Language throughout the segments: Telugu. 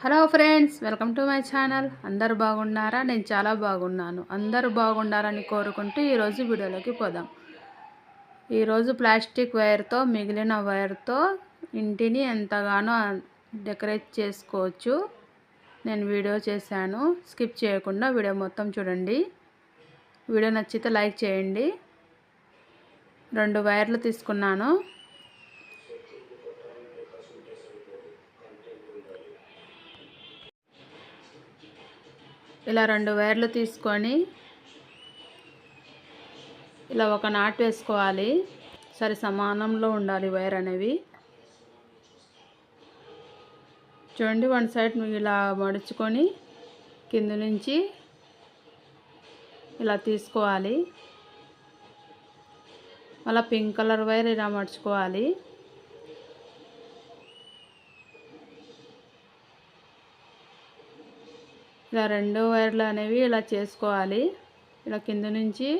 Hello friends, welcome to my channel. అందరూ బాగున్నారా? నేను చాలా బాగున్నాను. అందరూ బాగుండాలని కోరుకుంటూ ఈరోజు వీడియోలోకి పోదాం. ఈరోజు ప్లాస్టిక్ వైర్తో, మిగిలిన వైర్తో ఇంటిని ఎంతగానో డెకరేట్ చేసుకోవచ్చు. నేను వీడియో చేశాను, స్కిప్ చేయకుండా వీడియో మొత్తం చూడండి. వీడియో నచ్చితే లైక్ చేయండి. 2 వైర్లు తీసుకున్నాను. ఇలా 2 వైర్లు తీసుకొని ఇలా ఒక నాట్ వేసుకోవాలి. సరి సమానంలో ఉండాలి వైర్ అనేవి. చూడండి, 1 సైడ్ ఇలా మడుచుకొని కింద నుంచి ఇలా తీసుకోవాలి. మళ్ళీ పింక్ కలర్ వైర్ ఇలా మడుచుకోవాలి. ఇలా 2 వైర్లు అనేవి ఇలా చేసుకోవాలి. ఇలా కింద నుంచి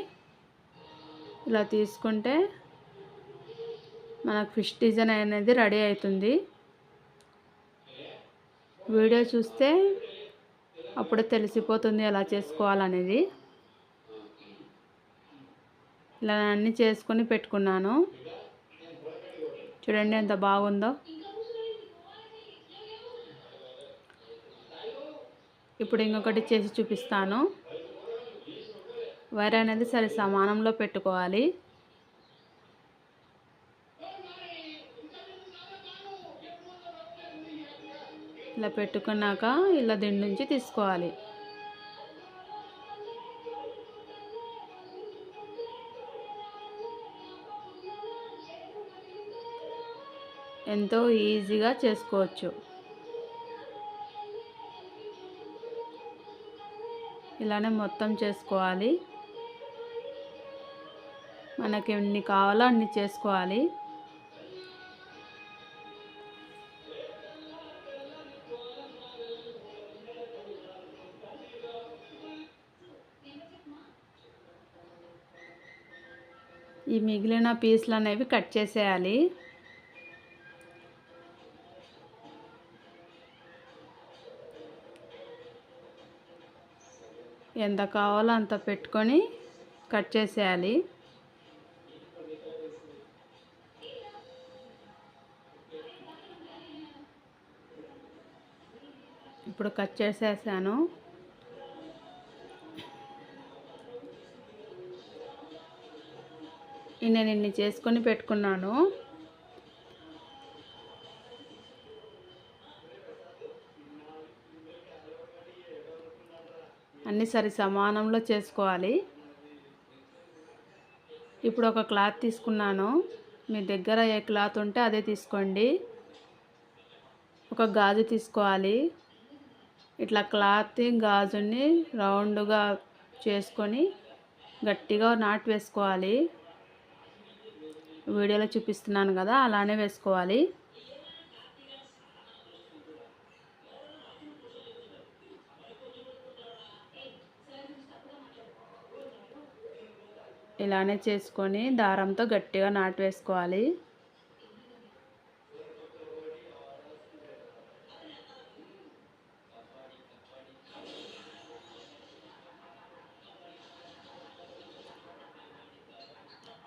ఇలా తీసుకుంటే మనకు ఫిష్ డిజైన్ అనేది రెడీ అవుతుంది. వీడియో చూస్తే అప్పుడే తెలిసిపోతుంది ఎలా చేసుకోవాలనేది. ఇలా అన్నీ చేసుకొని పెట్టుకున్నాను. చూడండి ఎంత బాగుందో. ఇప్పుడు ఇంకొకటి చేసి చూపిస్తాను. వైర్ అనేది సరి సమానంలో పెట్టుకోవాలి. ఇలా పెట్టుకున్నాక ఇలా దీని నుంచి తీసుకోవాలి. ఎంతో ఈజీగా చేసుకోవచ్చు. ఇలానే మొత్తం చేసుకోవాలి. మనకి ఎన్ని కావాలో అన్ని చేసుకోవాలి. ఈ మిగిలిన పీసులు అనేవి కట్ చేసేయాలి. ఎంత కావాలో అంత పెట్టుకొని కట్ చేసేయాలి. ఇప్పుడు కట్ చేసేసాను. నేను ఇన్ని చేసుకొని పెట్టుకున్నాను. అన్నీ సరి సమానంలో చేసుకోవాలి. ఇప్పుడు ఒక క్లాత్ తీసుకున్నాను. మీ దగ్గర ఏ క్లాత్ ఉంటే అదే తీసుకోండి. ఒక గాజు తీసుకోవాలి. ఇట్లా క్లాత్ గాజుని రౌండ్గా చేసుకొని గట్టిగా నాట్ వేసుకోవాలి. వీడియోలో చూపిస్తున్నాను కదా, అలానే వేసుకోవాలి. ఇలానే చేసుకొని దారంతో గట్టిగా నాటు వేసుకోవాలి.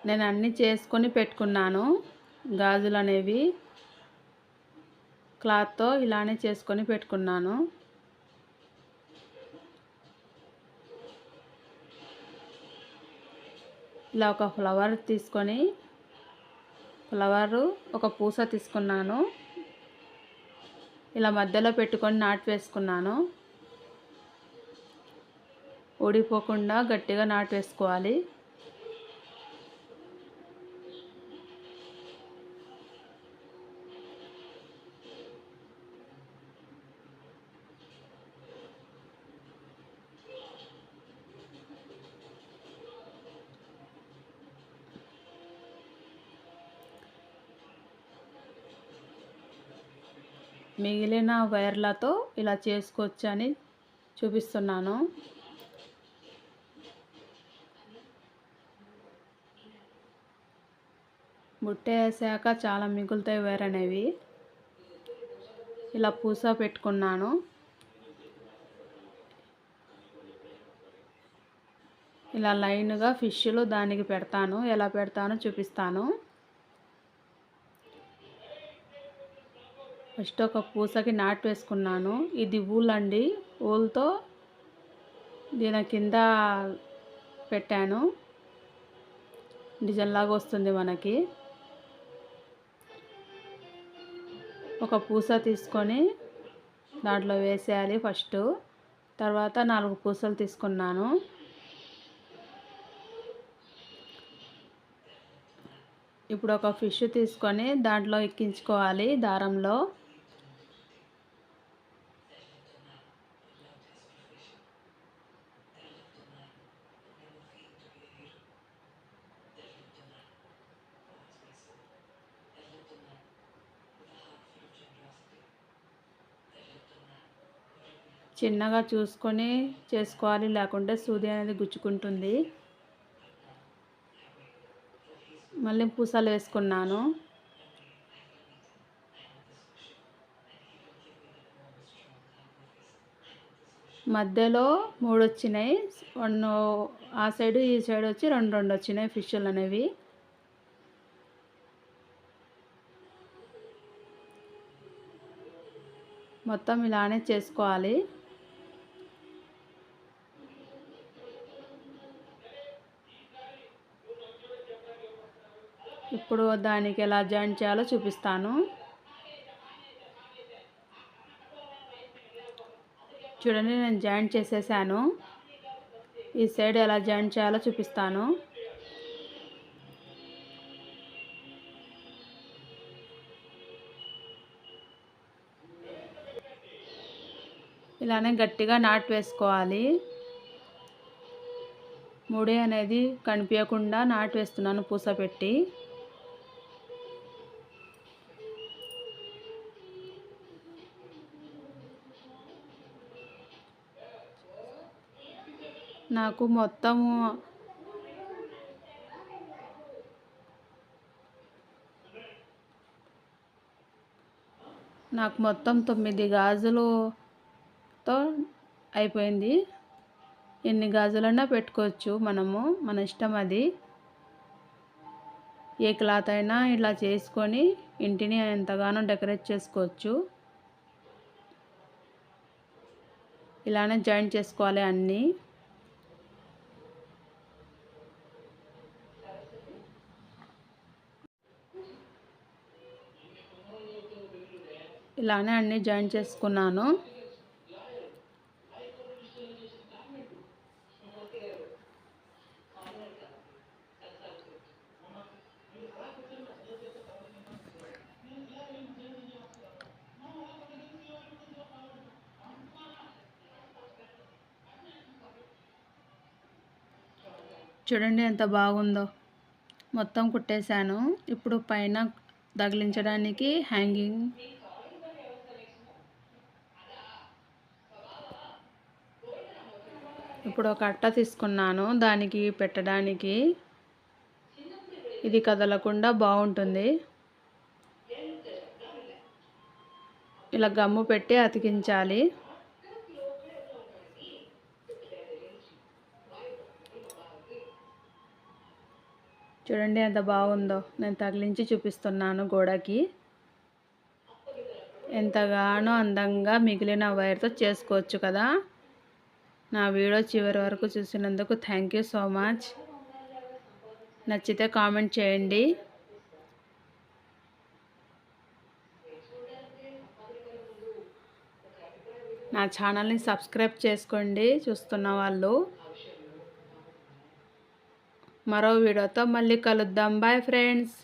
నేను అన్నీ చేసుకొని పెట్టుకున్నాను. గాజులు అనేవి క్లాత్తో ఇలానే చేసుకొని పెట్టుకున్నాను. ఇలా ఒక ఫ్లవర్ తీసుకొని ఒక పూస తీసుకున్నాను. ఇలా మధ్యలో పెట్టుకొని నాటు వేసుకున్నాను. ఊడిపోకుండా గట్టిగా నాటు వేసుకోవాలి. మిగిలిన వైర్లతో ఇలా చేసుకోవచ్చని చూపిస్తున్నాను. బుట్ట వేసాక చాలా మిగులుతాయి వైర్ అనేవి. ఇలా పూస పెట్టుకున్నాను. ఇలా లైన్గా ఫిష్లు దానికి పెడతాను. ఎలా పెడతానో చూపిస్తాను. ఫస్ట్ ఒక పూసకి నాటు వేసుకున్నాను. ఇది ఊల్ అండి. ఊల్తో దీని కింద పెట్టాను. డిజైన్ లాగా వస్తుంది మనకి. ఒక పూస తీసుకొని దాంట్లో వేసేయాలి ఫస్ట్. తర్వాత 4 పూసలు తీసుకున్నాను. ఇప్పుడు ఒక ఫిష్ తీసుకొని దాంట్లో ఎక్కించుకోవాలి దారంలో. చిన్నగా చూసుకొని చేసుకోవాలి, లేకుంటే సూది అనేది గుచ్చుకుంటుంది. మళ్ళీ పూసలు వేసుకున్నాను. మధ్యలో 3 వచ్చినాయి. ఆ సైడు ఈ సైడ్ వచ్చి 2 వచ్చినాయి ఫిష్లు అనేవి. మొత్తం ఇలానే చేసుకోవాలి. ఇప్పుడు దానికి ఎలా జాయింట్ చేయాలో చూపిస్తాను. చూడండి, నేను జాయింట్ చేసేసాను. ఈ సైడ్ ఎలా జాయింట్ చేయాలో చూపిస్తాను. ఇలానే గట్టిగా నాటు వేసుకోవాలి. ముడి అనేది కనిపించకుండా నాటు వేస్తున్నాను పూస పెట్టి. నాకు మొత్తం 9 గాజులతో అయిపోయింది. ఎన్ని గాజులన్నా పెట్టుకోవచ్చు మనము, మన ఇష్టం అది. ఏ క్లాత్ అయినా ఇలా చేసుకొని ఇంటిని ఎంతగానో డెకరేట్ చేసుకోవచ్చు. ఇలానే జాయింట్ చేసుకోవాలి అన్నీ. ఇలానే అన్నీ జాయిన్ చేసుకున్నాను. చూడండి ఎంత బాగుందో. మొత్తం కుట్టేశాను. ఇప్పుడు పైన తగిలించడానికి హ్యాంగింగ్. ఇప్పుడు ఒక అట్ట తీసుకున్నాను దానికి పెట్టడానికి. ఇది కదలకుండా బాగుంటుంది. ఇలా గమ్ము పెట్టి అతికించాలి. చూడండి ఎంత బాగుందో. నేను తగిలించి చూపిస్తున్నాను గోడకి. ఎంతగానో అందంగా మిగిలిన వైర్తో చేసుకోవచ్చు కదా. నా వీడియో చివరి వరకు చూసినందుకు థ్యాంక్ యూ సో మచ్. నచ్చితే కామెంట్ చేయండి. నా ఛానల్ని సబ్స్క్రైబ్ చేసుకోండి చూస్తున్న వాళ్ళు. మరో వీడియోతో మళ్ళీ కలుద్దాం. Bye friends.